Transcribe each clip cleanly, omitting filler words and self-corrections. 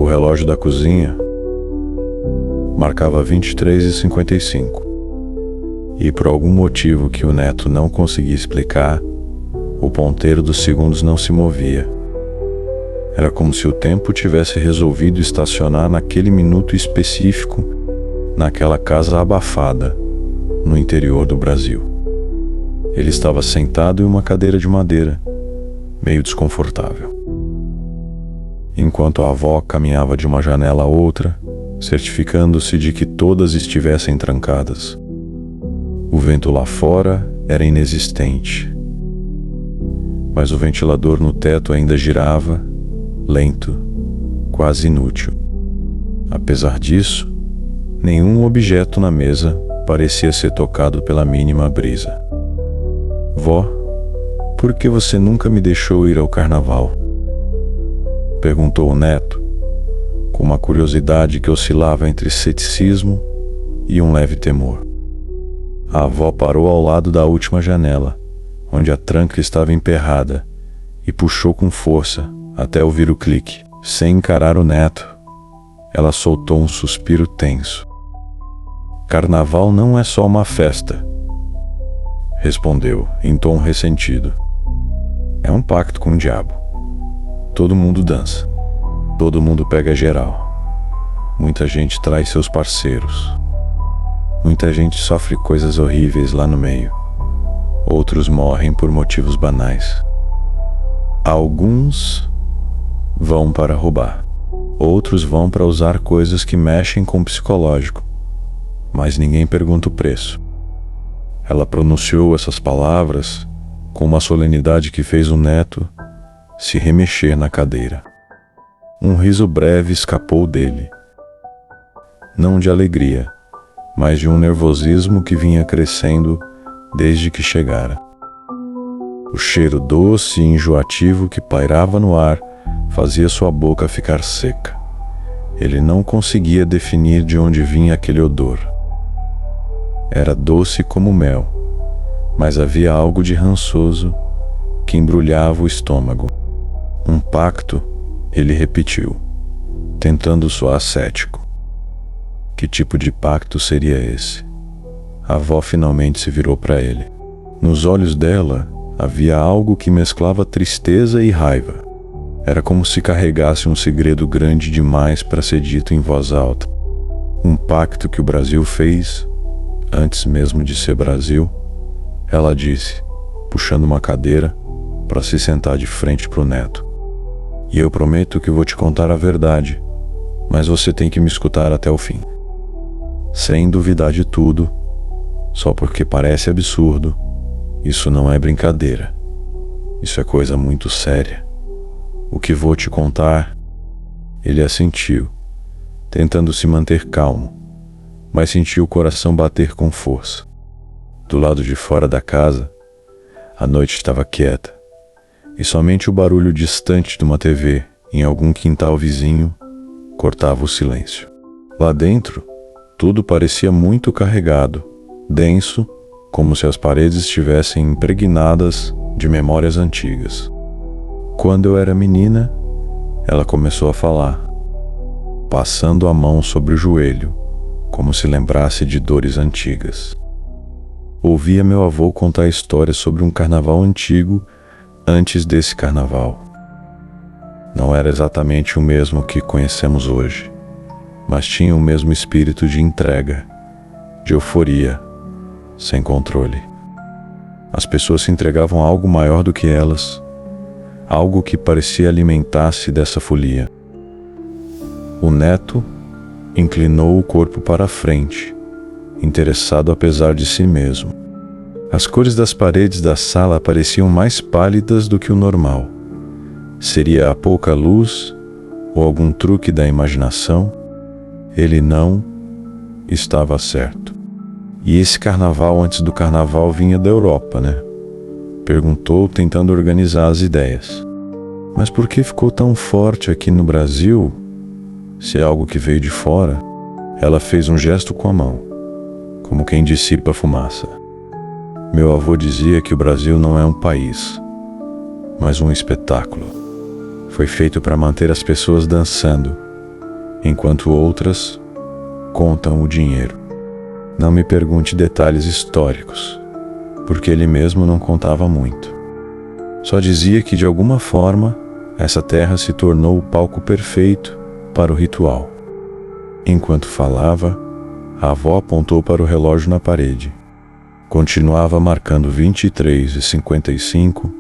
O relógio da cozinha marcava 23h55. E por algum motivo que o neto não conseguia explicar, o ponteiro dos segundos não se movia. Era como se o tempo tivesse resolvido estacionar naquele minuto específico, naquela casa abafada, no interior do Brasil. Ele estava sentado em uma cadeira de madeira, meio desconfortável. Enquanto a avó caminhava de uma janela a outra, certificando-se de que todas estivessem trancadas. O vento lá fora era inexistente, mas o ventilador no teto ainda girava, lento, quase inútil. Apesar disso, nenhum objeto na mesa parecia ser tocado pela mínima brisa. Vó, por que você nunca me deixou ir ao carnaval? Perguntou o neto, com uma curiosidade que oscilava entre ceticismo e um leve temor. A avó parou ao lado da última janela, onde a tranca estava emperrada, e puxou com força até ouvir o clique. Sem encarar o neto, ela soltou um suspiro tenso. Carnaval não é só uma festa, respondeu em tom ressentido. É um pacto com o diabo. Todo mundo dança. Todo mundo pega geral. Muita gente trai seus parceiros. Muita gente sofre coisas horríveis lá no meio. Outros morrem por motivos banais. Alguns vão para roubar. Outros vão para usar coisas que mexem com o psicológico. Mas ninguém pergunta o preço. Ela pronunciou essas palavras com uma solenidade que fez o neto se remexer na cadeira. Um riso breve escapou dele. Não de alegria, mas de um nervosismo que vinha crescendo desde que chegara. O cheiro doce e enjoativo que pairava no ar fazia sua boca ficar seca. Ele não conseguia definir de onde vinha aquele odor. Era doce como mel, mas havia algo de rançoso que embrulhava o estômago. Um pacto, ele repetiu, tentando soar cético. Que tipo de pacto seria esse? A avó finalmente se virou para ele. Nos olhos dela havia algo que mesclava tristeza e raiva. Era como se carregasse um segredo grande demais para ser dito em voz alta. Um pacto que o Brasil fez, antes mesmo de ser Brasil, ela disse, puxando uma cadeira para se sentar de frente para o neto. E eu prometo que vou te contar a verdade, mas você tem que me escutar até o fim. Sem duvidar de tudo, só porque parece absurdo, isso não é brincadeira. Isso é coisa muito séria. O que vou te contar, ele assentiu, tentando se manter calmo, mas sentiu o coração bater com força. Do lado de fora da casa, a noite estava quieta, e somente o barulho distante de uma TV em algum quintal vizinho cortava o silêncio. Lá dentro, tudo parecia muito carregado, denso, como se as paredes estivessem impregnadas de memórias antigas. Quando eu era menina, ela começou a falar, passando a mão sobre o joelho, como se lembrasse de dores antigas. Ouvia meu avô contar histórias sobre um carnaval antigo antes desse carnaval. Não era exatamente o mesmo que conhecemos hoje, mas tinha o mesmo espírito de entrega, de euforia, sem controle. As pessoas se entregavam a algo maior do que elas, algo que parecia alimentar-se dessa folia. O neto inclinou o corpo para a frente, interessado apesar de si mesmo. As cores das paredes da sala pareciam mais pálidas do que o normal. Seria a pouca luz ou algum truque da imaginação? Ele não estava certo. E esse carnaval antes do carnaval vinha da Europa, né? Perguntou, tentando organizar as ideias. Mas por que ficou tão forte aqui no Brasil, se é algo que veio de fora? Ela fez um gesto com a mão, como quem dissipa fumaça. Meu avô dizia que o Brasil não é um país, mas um espetáculo. Foi feito para manter as pessoas dançando, enquanto outras contam o dinheiro. Não me pergunte detalhes históricos, porque ele mesmo não contava muito. Só dizia que, de alguma forma, essa terra se tornou o palco perfeito para o ritual. Enquanto falava, a avó apontou para o relógio na parede. Continuava marcando 23h55,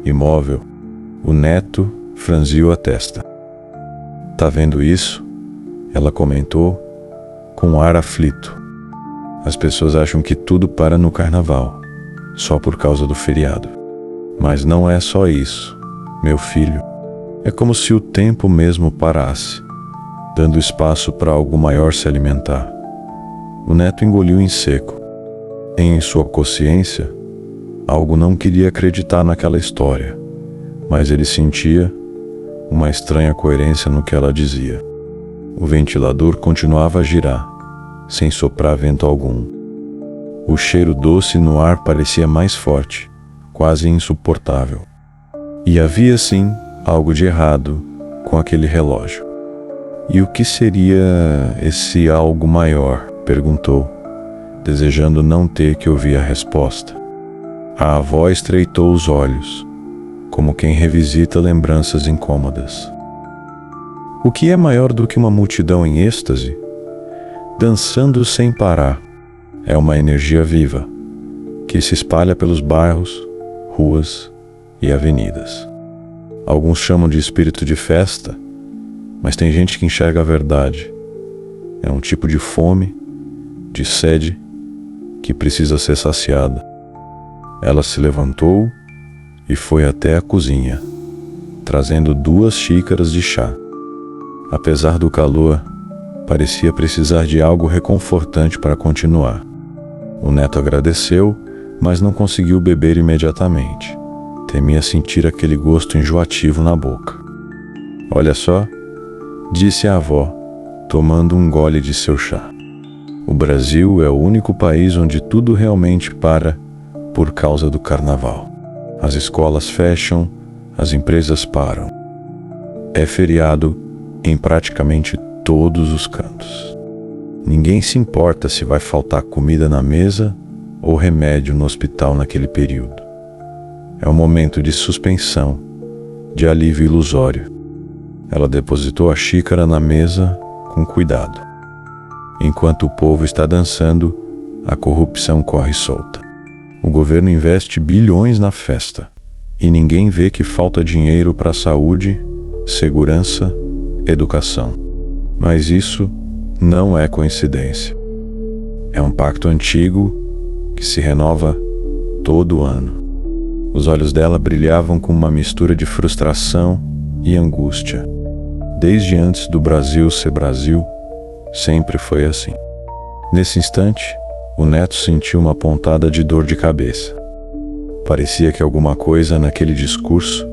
imóvel. O neto franziu a testa. "Tá vendo isso?" ela comentou, com um ar aflito. "As pessoas acham que tudo para no carnaval, só por causa do feriado. Mas não é só isso, meu filho. É como se o tempo mesmo parasse, dando espaço para algo maior se alimentar." O neto engoliu em seco. Em sua consciência, algo não queria acreditar naquela história, mas ele sentia uma estranha coerência no que ela dizia. O ventilador continuava a girar, sem soprar vento algum. O cheiro doce no ar parecia mais forte, quase insuportável. E havia, sim, algo de errado com aquele relógio. "E o que seria esse algo maior?" perguntou, desejando não ter que ouvir a resposta. A avó estreitou os olhos, como quem revisita lembranças incômodas. "O que é maior do que uma multidão em êxtase, dançando sem parar? É uma energia viva, que se espalha pelos bairros, ruas e avenidas. Alguns chamam de espírito de festa, mas tem gente que enxerga a verdade. É um tipo de fome, de sede, que precisa ser saciada." Ela se levantou e foi até a cozinha, trazendo 2 xícaras de chá. Apesar do calor, parecia precisar de algo reconfortante para continuar. O neto agradeceu, mas não conseguiu beber imediatamente. Temia sentir aquele gosto enjoativo na boca. "Olha só", disse a avó, tomando um gole de seu chá. "O Brasil é o único país onde tudo realmente para por causa do carnaval. As escolas fecham, as empresas param. É feriado em praticamente todos os cantos. Ninguém se importa se vai faltar comida na mesa ou remédio no hospital naquele período. É um momento de suspensão, de alívio ilusório." Ela depositou a xícara na mesa com cuidado. "Enquanto o povo está dançando, a corrupção corre solta. O governo investe bilhões na festa, e ninguém vê que falta dinheiro para saúde, segurança, educação. Mas isso não é coincidência. É um pacto antigo que se renova todo ano." Os olhos dela brilhavam com uma mistura de frustração e angústia. Desde antes do Brasil ser Brasil, sempre foi assim. Nesse instante, o neto sentiu uma pontada de dor de cabeça. Parecia que alguma coisa naquele discurso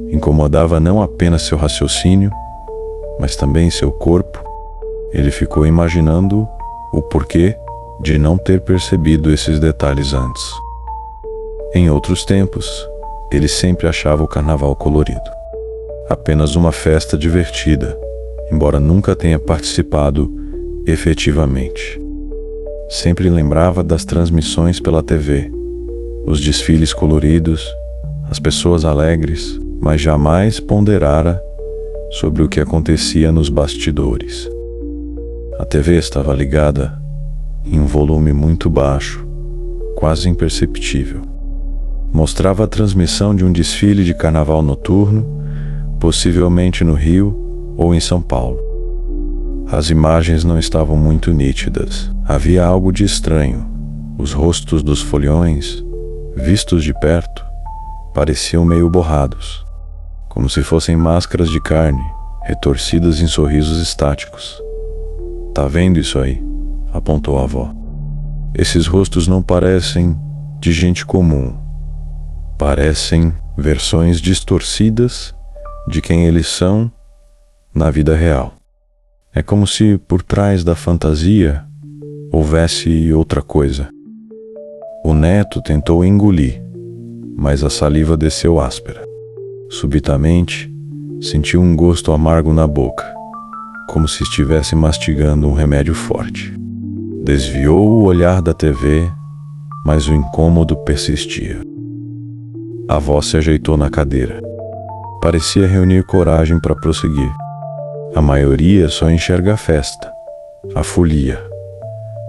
incomodava não apenas seu raciocínio, mas também seu corpo. Ele ficou imaginando o porquê de não ter percebido esses detalhes antes. Em outros tempos, ele sempre achava o carnaval colorido. Apenas uma festa divertida, embora nunca tenha participado efetivamente. Sempre lembrava das transmissões pela TV, os desfiles coloridos, as pessoas alegres, mas jamais ponderara sobre o que acontecia nos bastidores. A TV estava ligada em um volume muito baixo, quase imperceptível. Mostrava a transmissão de um desfile de carnaval noturno, possivelmente no Rio ou em São Paulo. As imagens não estavam muito nítidas. Havia algo de estranho. Os rostos dos foliões, vistos de perto, pareciam meio borrados, como se fossem máscaras de carne, retorcidas em sorrisos estáticos. "Tá vendo isso aí?" apontou a avó. "Esses rostos não parecem de gente comum. Parecem versões distorcidas de quem eles são na vida real. É como se por trás da fantasia houvesse outra coisa." O neto tentou engolir, mas a saliva desceu áspera. Subitamente, sentiu um gosto amargo na boca. como se estivesse mastigando um remédio forte. Desviou o olhar da TV, mas o incômodo persistia. A avó se ajeitou na cadeira. Parecia reunir coragem para prosseguir. A maioria só enxerga a festa, a folia,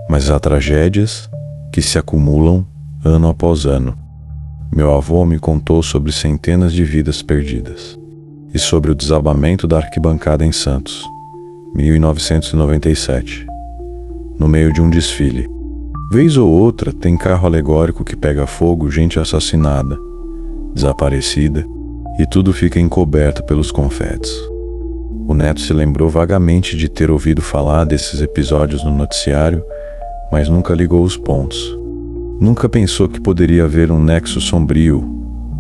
mas há tragédias que se acumulam ano após ano. Meu avô me contou sobre centenas de vidas perdidas e sobre o desabamento da arquibancada em Santos, 1997, no meio de um desfile. Vez ou outra tem carro alegórico que pega fogo, gente assassinada, desaparecida, e tudo fica encoberto pelos confetes. O neto se lembrou vagamente de ter ouvido falar desses episódios no noticiário, mas nunca ligou os pontos. Nunca pensou que poderia haver um nexo sombrio,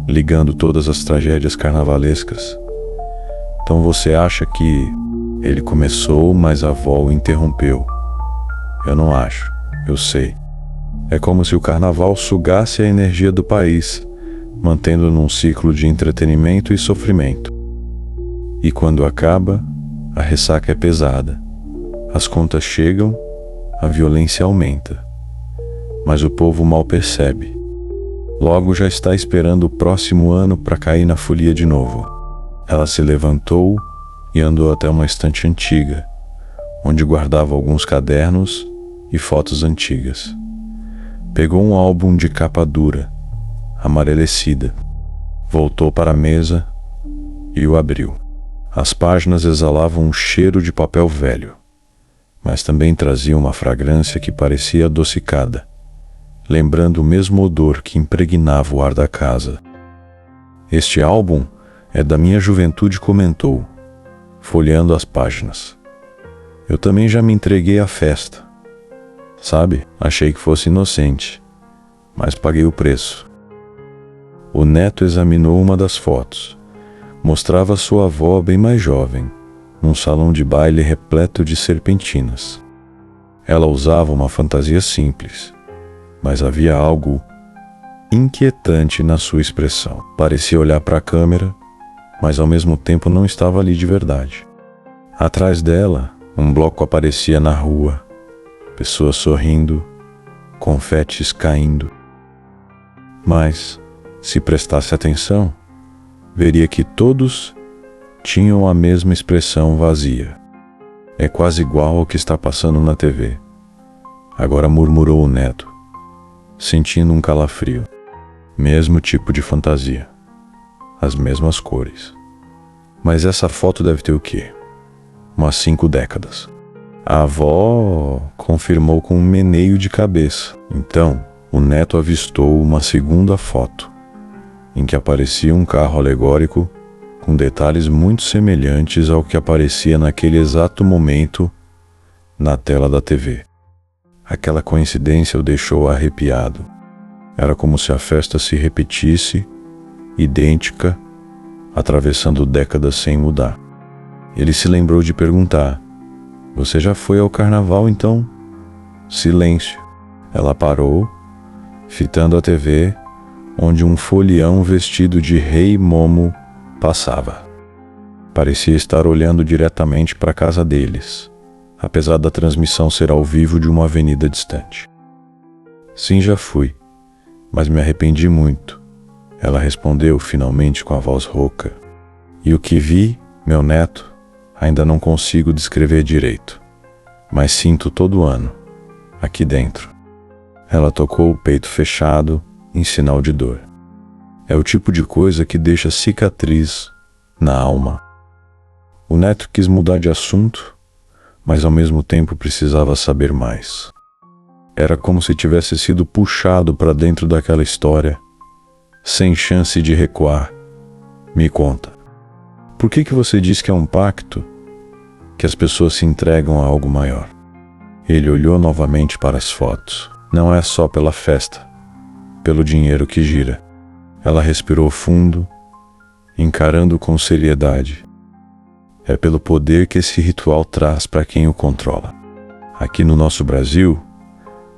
ligando todas as tragédias carnavalescas. Então você acha que ele começou, mas a avó o interrompeu? Eu não acho, eu sei. É como se o carnaval sugasse a energia do país, mantendo num ciclo de entretenimento e sofrimento. E quando acaba, a ressaca é pesada. As contas chegam, a violência aumenta. Mas o povo mal percebe. Logo já está esperando o próximo ano para cair na folia de novo. Ela se levantou e andou até uma estante antiga, onde guardava alguns cadernos e fotos antigas. Pegou um álbum de capa dura, amarelecida, voltou para a mesa e o abriu. As páginas exalavam um cheiro de papel velho, mas também traziam uma fragrância que parecia adocicada, lembrando o mesmo odor que impregnava o ar da casa. Este álbum é da minha juventude, comentou, folheando as páginas. Eu também já me entreguei à festa. Sabe, achei que fosse inocente, mas paguei o preço. O neto examinou uma das fotos. Mostrava sua avó bem mais jovem, num salão de baile repleto de serpentinas. Ela usava uma fantasia simples, mas havia algo inquietante na sua expressão. Parecia olhar para a câmera, mas ao mesmo tempo não estava ali de verdade. Atrás dela, um bloco aparecia na rua, pessoas sorrindo, confetes caindo. Mas, se prestasse atenção, veria que todos tinham a mesma expressão vazia. É quase igual ao que está passando na TV. Agora murmurou o neto, sentindo um calafrio. Mesmo tipo de fantasia. As mesmas cores. Mas essa foto deve ter o quê? Umas 5 décadas. A avó confirmou com um meneio de cabeça. Então, o neto avistou uma segunda foto, em que aparecia um carro alegórico com detalhes muito semelhantes ao que aparecia naquele exato momento na tela da TV. Aquela coincidência o deixou arrepiado. Era como se a festa se repetisse, idêntica, atravessando décadas sem mudar. Ele se lembrou de perguntar: "Você já foi ao carnaval, então?" Silêncio. Ela parou, fitando a TV, onde um folião vestido de Rei Momo passava. Parecia estar olhando diretamente para a casa deles, apesar da transmissão ser ao vivo de uma avenida distante. "Sim, já fui, mas me arrependi muito", ela respondeu finalmente com a voz rouca. "E o que vi, meu neto, ainda não consigo descrever direito, mas sinto todo ano, aqui dentro." Ela tocou o peito fechado em sinal de dor. É o tipo de coisa que deixa cicatriz na alma. O neto quis mudar de assunto, mas ao mesmo tempo precisava saber mais. Era como se tivesse sido puxado para dentro daquela história, sem chance de recuar. "Me conta, por que você diz que é um pacto, que as pessoas se entregam a algo maior?" Ele olhou novamente para as fotos. "Não é só pela festa, pelo dinheiro que gira." Ela respirou fundo, encarando com seriedade. "É pelo poder que esse ritual traz para quem o controla. Aqui no nosso Brasil,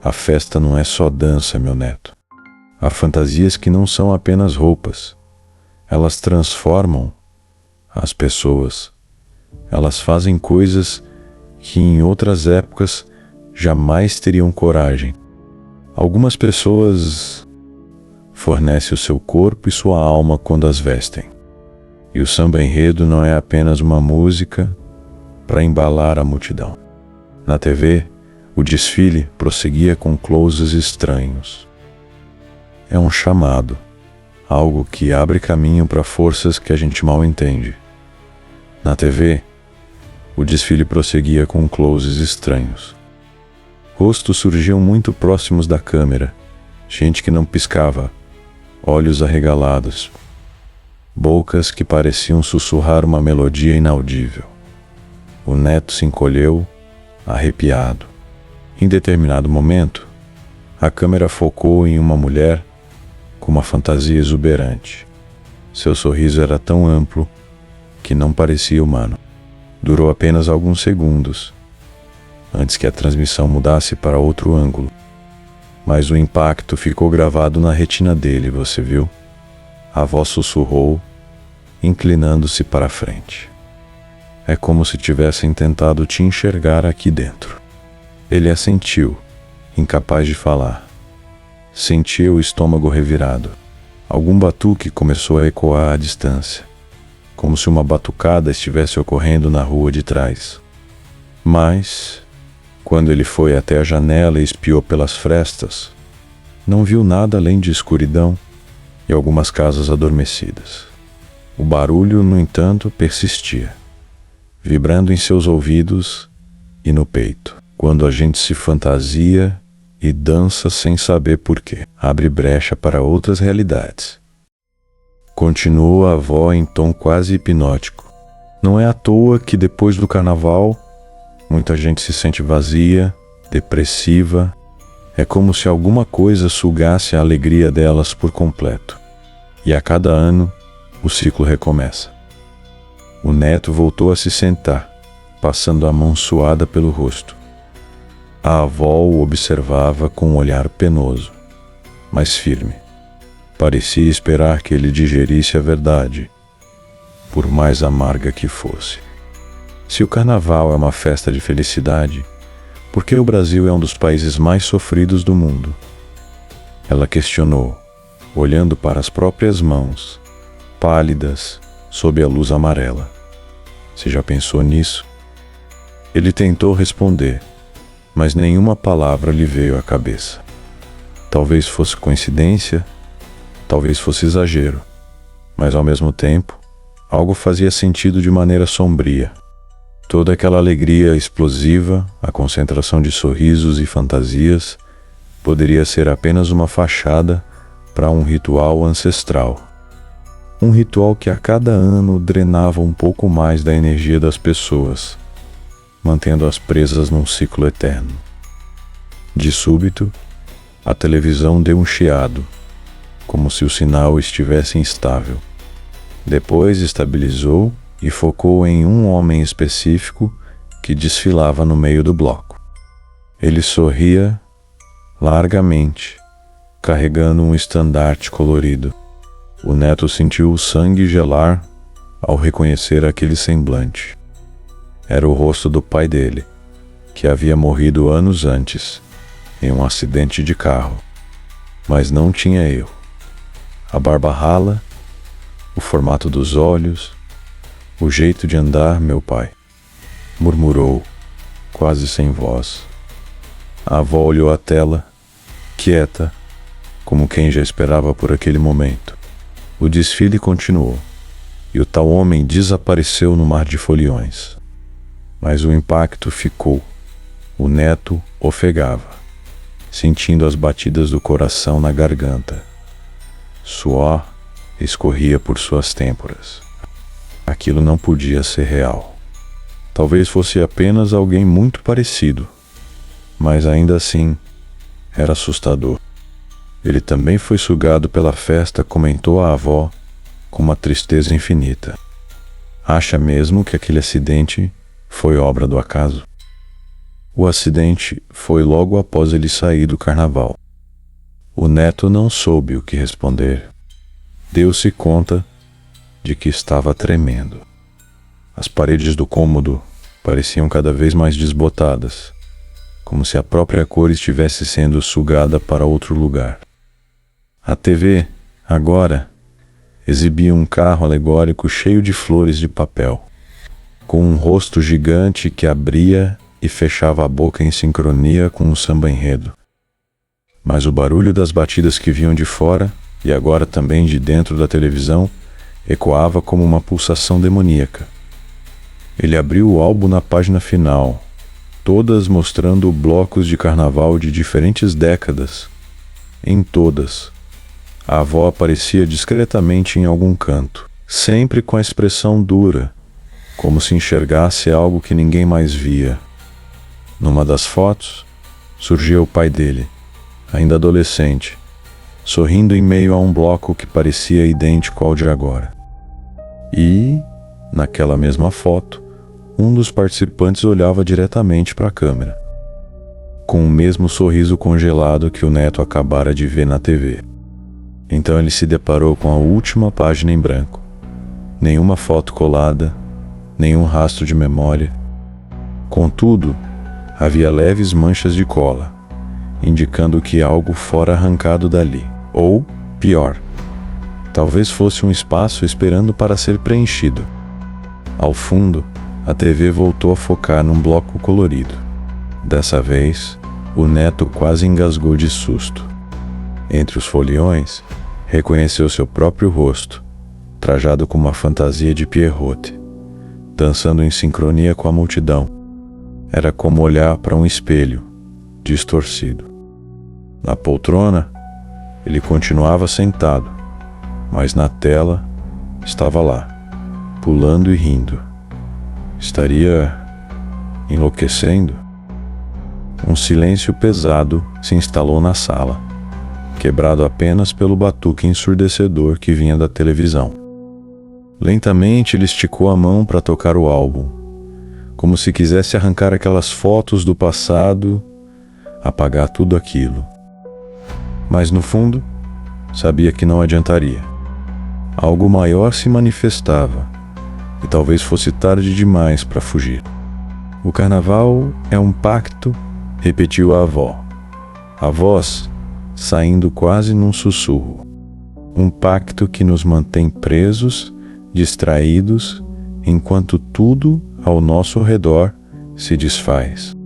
a festa não é só dança, meu neto. Há fantasias que não são apenas roupas. Elas transformam as pessoas. Elas fazem coisas que em outras épocas jamais teriam coragem. Algumas pessoas fornecem o seu corpo e sua alma quando as vestem. E o samba enredo não é apenas uma música para embalar a multidão. Na TV, o desfile prosseguia com closes estranhos. É um chamado, algo que abre caminho para forças que a gente mal entende. Na TV, o desfile prosseguia com closes estranhos. Rostos surgiam muito próximos da câmera, gente que não piscava, olhos arregalados, bocas que pareciam sussurrar uma melodia inaudível. O neto se encolheu, arrepiado. Em determinado momento, a câmera focou em uma mulher com uma fantasia exuberante. Seu sorriso era tão amplo que não parecia humano. Durou apenas alguns segundos, antes que a transmissão mudasse para outro ângulo. Mas o impacto ficou gravado na retina dele, você viu? A voz sussurrou, inclinando-se para a frente. É como se tivessem tentado te enxergar aqui dentro. Ele assentiu, incapaz de falar. Sentia o estômago revirado. Algum batuque começou a ecoar à distância, como se uma batucada estivesse ocorrendo na rua de trás. Mas, quando ele foi até a janela e espiou pelas frestas, não viu nada além de escuridão e algumas casas adormecidas. O barulho, no entanto, persistia, vibrando em seus ouvidos e no peito. Quando a gente se fantasia e dança sem saber por quê, abre brecha para outras realidades. Continuou a avó em tom quase hipnótico. Não é à toa que depois do carnaval, muita gente se sente vazia, depressiva. É como se alguma coisa sugasse a alegria delas por completo. E a cada ano, o ciclo recomeça. O neto voltou a se sentar, passando a mão suada pelo rosto. A avó o observava com um olhar penoso, mas firme. Parecia esperar que ele digerisse a verdade, por mais amarga que fosse. Se o carnaval é uma festa de felicidade, por que o Brasil é um dos países mais sofridos do mundo? Ela questionou, olhando para as próprias mãos, pálidas, sob a luz amarela. Você já pensou nisso? Ele tentou responder, mas nenhuma palavra lhe veio à cabeça. Talvez fosse coincidência, talvez fosse exagero, mas ao mesmo tempo, algo fazia sentido de maneira sombria. Toda aquela alegria explosiva, a concentração de sorrisos e fantasias, poderia ser apenas uma fachada para um ritual ancestral. Um ritual que a cada ano drenava um pouco mais da energia das pessoas, mantendo-as presas num ciclo eterno. De súbito, a televisão deu um chiado, como se o sinal estivesse instável. Depois estabilizou e focou em um homem específico que desfilava no meio do bloco. Ele sorria largamente, carregando um estandarte colorido. O neto sentiu o sangue gelar ao reconhecer aquele semblante. Era o rosto do pai dele, que havia morrido anos antes, em um acidente de carro. Mas não tinha erro. A barba rala, o formato dos olhos, o jeito de andar, meu pai, murmurou, quase sem voz. A avó olhou a tela, quieta, como quem já esperava por aquele momento. O desfile continuou, e o tal homem desapareceu no mar de foliões. Mas o impacto ficou. O neto ofegava, sentindo as batidas do coração na garganta. Suor escorria por suas têmporas. Aquilo não podia ser real. Talvez fosse apenas alguém muito parecido, mas ainda assim era assustador. Ele também foi sugado pela festa, comentou a avó com uma tristeza infinita. Acha mesmo que aquele acidente foi obra do acaso? O acidente foi logo após ele sair do carnaval. O neto não soube o que responder. Deu-se conta de que estava tremendo. As paredes do cômodo pareciam cada vez mais desbotadas, como se a própria cor estivesse sendo sugada para outro lugar. A TV, agora, exibia um carro alegórico cheio de flores de papel, com um rosto gigante que abria e fechava a boca em sincronia com o samba-enredo. Mas o barulho das batidas que vinham de fora, e agora também de dentro da televisão, ecoava como uma pulsação demoníaca. Ele abriu o álbum na página final, todas mostrando blocos de carnaval de diferentes décadas. Em todas, a avó aparecia discretamente em algum canto, sempre com a expressão dura, como se enxergasse algo que ninguém mais via. Numa das fotos, surgia o pai dele, ainda adolescente, sorrindo em meio a um bloco que parecia idêntico ao de agora. E, naquela mesma foto, um dos participantes olhava diretamente para a câmera, com o mesmo sorriso congelado que o neto acabara de ver na TV. Então ele se deparou com a última página em branco. Nenhuma foto colada, nenhum rastro de memória. Contudo, havia leves manchas de cola, indicando que algo fora arrancado dali. Ou, pior, talvez fosse um espaço esperando para ser preenchido. Ao fundo, a TV voltou a focar num bloco colorido. Dessa vez, o neto quase engasgou de susto. Entre os foliões, reconheceu seu próprio rosto, trajado com uma fantasia de Pierrot, dançando em sincronia com a multidão. Era como olhar para um espelho, distorcido. Na poltrona, ele continuava sentado, mas na tela, estava lá, pulando e rindo. Estaria enlouquecendo? Um silêncio pesado se instalou na sala, quebrado apenas pelo batuque ensurdecedor que vinha da televisão. Lentamente ele esticou a mão para tocar o álbum, como se quisesse arrancar aquelas fotos do passado, apagar tudo aquilo. Mas no fundo, sabia que não adiantaria. Algo maior se manifestava, e talvez fosse tarde demais para fugir. O carnaval é um pacto, repetiu a avó, a voz saindo quase num sussurro. Um pacto que nos mantém presos, distraídos, enquanto tudo ao nosso redor se desfaz.